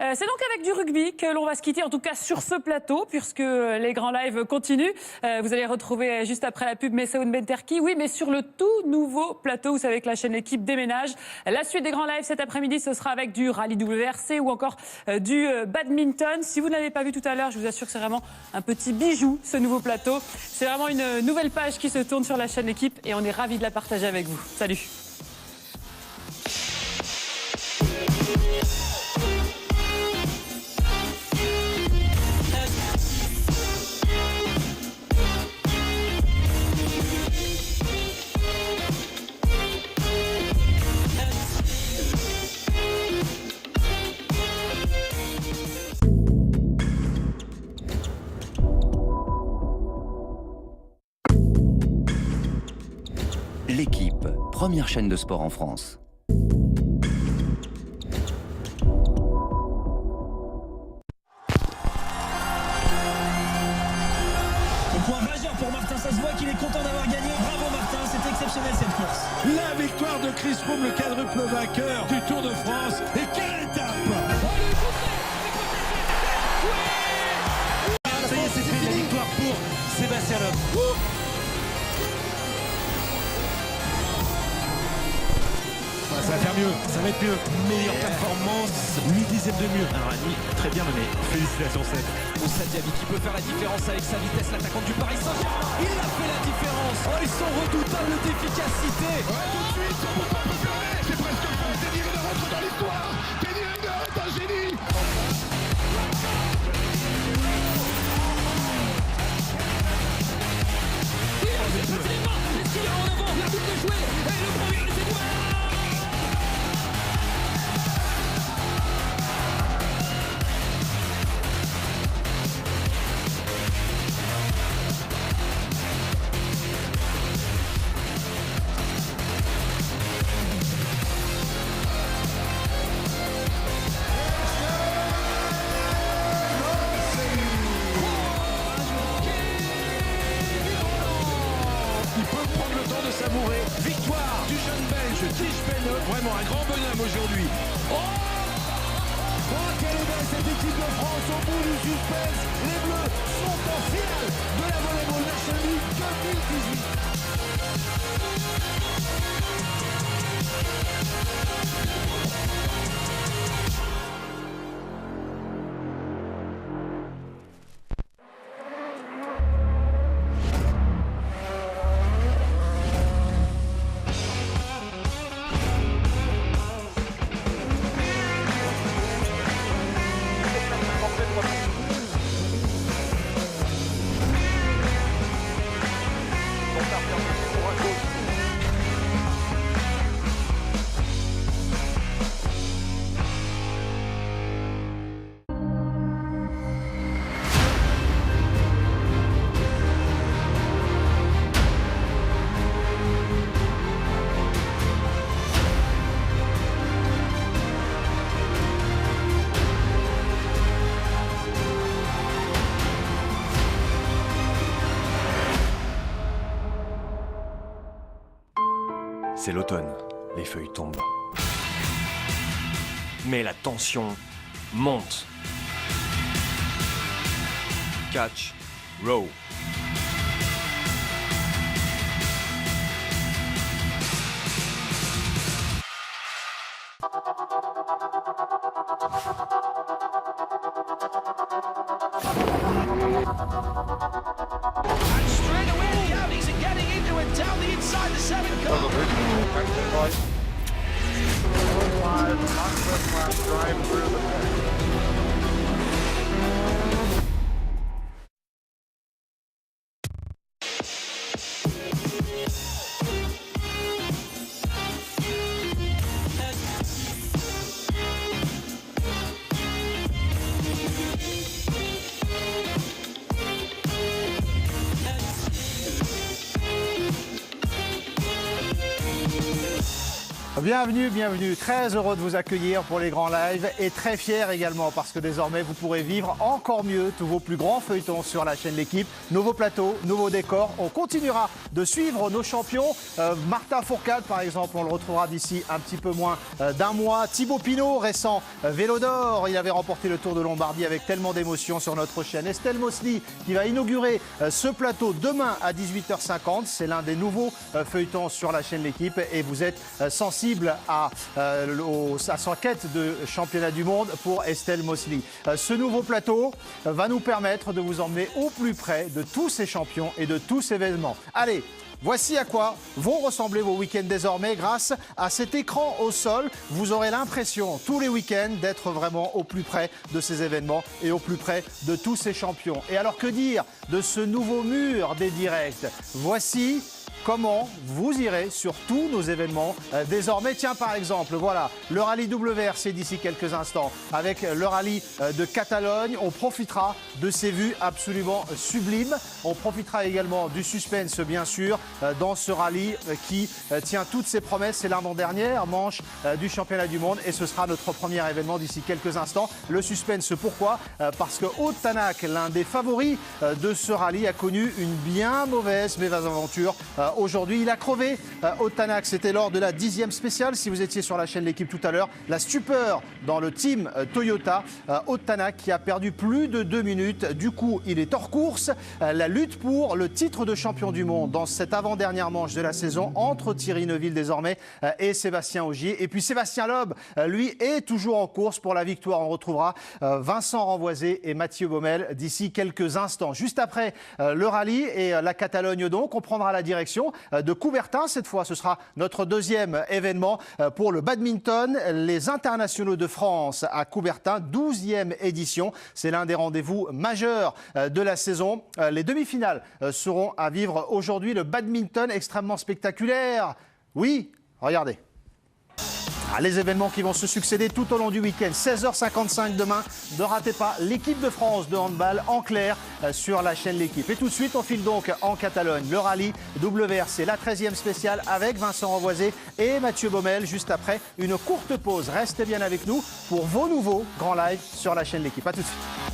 C'est donc avec du rugby que l'on va se quitter, en tout cas sur ce plateau, puisque les grands lives continuent. Vous allez retrouver juste après la pub Messaoun Benterki, oui, mais sur le tout nouveau plateau. Vous savez que la chaîne L'équipe déménage. La suite des grands lives cet après-midi, ce sera avec du rallye WRC ou encore du badminton. Si vous n'avez pas vu tout à l'heure, je vous assure que c'est vraiment un petit bijou, ce nouveau plateau. C'est vraiment une nouvelle page qui se tourne sur la chaîne L'équipe et on est ravis de la partager avec vous. Salut. L'équipe, première chaîne de sport en France. Le point majeur pour Martin, ça se voit qu'il est content d'avoir gagné. Bravo Martin, c'était exceptionnel cette course. La victoire de Chris Froome, le quadruple vainqueur du Tour de France. Et quelle étape! Ça y est, c'est fait, la victoire pour Sébastien Loeb. Ça va faire mieux, ça va être mieux. Meilleure performance, 8 dixièmes de mieux. Un rallye très bien mené. Félicitations Seb. Moussa Diaby qui peut faire la différence avec sa vitesse, l'attaquant du Paris Saint-Germain. Il a fait la différence. Oh, ils sont redoutables d'efficacité. Ouais, tout de suite, on peut pas préparer. C'est presque fou. Teddy Riner rentre dans l'histoire. Teddy Riner est un génie. Savourer. Victoire du jeune Belge Tige Bennett. Vraiment un grand bonhomme aujourd'hui. Oh, quelle est belle cette équipe de France au bout du suspense. Les Bleus sont en finale de la Volleyball National League 2018. c'est l'automne. Les feuilles tombent. Mais la tension monte. Catch, row. Bienvenue, bienvenue. Très heureux de vous accueillir pour les grands lives et très fier également parce que désormais vous pourrez vivre encore mieux tous vos plus grands feuilletons sur la chaîne L'Équipe. Nouveau plateau, nouveau décor. On continuera de suivre nos champions. Martin Fourcade par exemple, on le retrouvera d'ici un petit peu moins d'un mois. Thibaut Pinot, récent vélo d'or. Il avait remporté le Tour de Lombardie avec tellement d'émotions sur notre chaîne. Estelle Mosley qui va inaugurer ce plateau demain à 18h50. C'est l'un des nouveaux feuilletons sur la chaîne L'Équipe et vous êtes sensible à sa quête de championnat du monde pour Estelle Mosley. Ce nouveau plateau va nous permettre de vous emmener au plus près de tous ces champions et de tous ces événements. Allez, voici à quoi vont ressembler vos week-ends désormais grâce à cet écran au sol. Vous aurez l'impression tous les week-ends d'être vraiment au plus près de ces événements et au plus près de tous ces champions. Et alors que dire de ce nouveau mur des directs? Voici comment vous irez sur tous nos événements désormais. Tiens, par exemple, voilà, le rallye WRC d'ici quelques instants. Avec le rallye de Catalogne, on profitera de ces vues absolument sublimes. On profitera également du suspense, bien sûr, dans ce rallye qui tient toutes ses promesses. C'est l'avant-dernière manche du championnat du monde et ce sera notre premier événement d'ici quelques instants. Le suspense, pourquoi? Parce que Aude Tanak, l'un des favoris de ce rallye, a connu une bien mauvaise mésaventure. Aujourd'hui, il a crevé. Aude Tanak, c'était lors de la 10e spéciale. Si vous étiez sur la chaîne L'Équipe tout à l'heure, la stupeur dans le team Toyota. Aude Tanak qui a perdu plus de 2 minutes. Du coup, il est hors course. La lutte pour le titre de champion du monde dans cette avant-dernière manche de la saison entre Thierry Neuville désormais et Sébastien Ogier. Et puis Sébastien Loeb, lui, est toujours en course pour la victoire. On retrouvera Vincent Renvoisé et Mathieu Baumel d'ici quelques instants. Juste après le rallye et la Catalogne donc, on prendra la direction de Coubertin. Cette fois, ce sera notre deuxième événement pour le badminton. Les internationaux de France à Coubertin, 12e édition. C'est l'un des rendez-vous majeurs de la saison. Les demi-finales seront à vivre aujourd'hui. Le badminton extrêmement spectaculaire. Oui, regardez. Les événements qui vont se succéder tout au long du week-end. 16h55 demain. Ne ratez pas l'équipe de France de handball en clair sur la chaîne L'Équipe. Et tout de suite, on file donc en Catalogne. Le rallye WRC, la 13e spéciale avec Vincent Renvoisé et Mathieu Baumel. Juste après une courte pause. Restez bien avec nous pour vos nouveaux grands lives sur la chaîne L'Équipe. A tout de suite.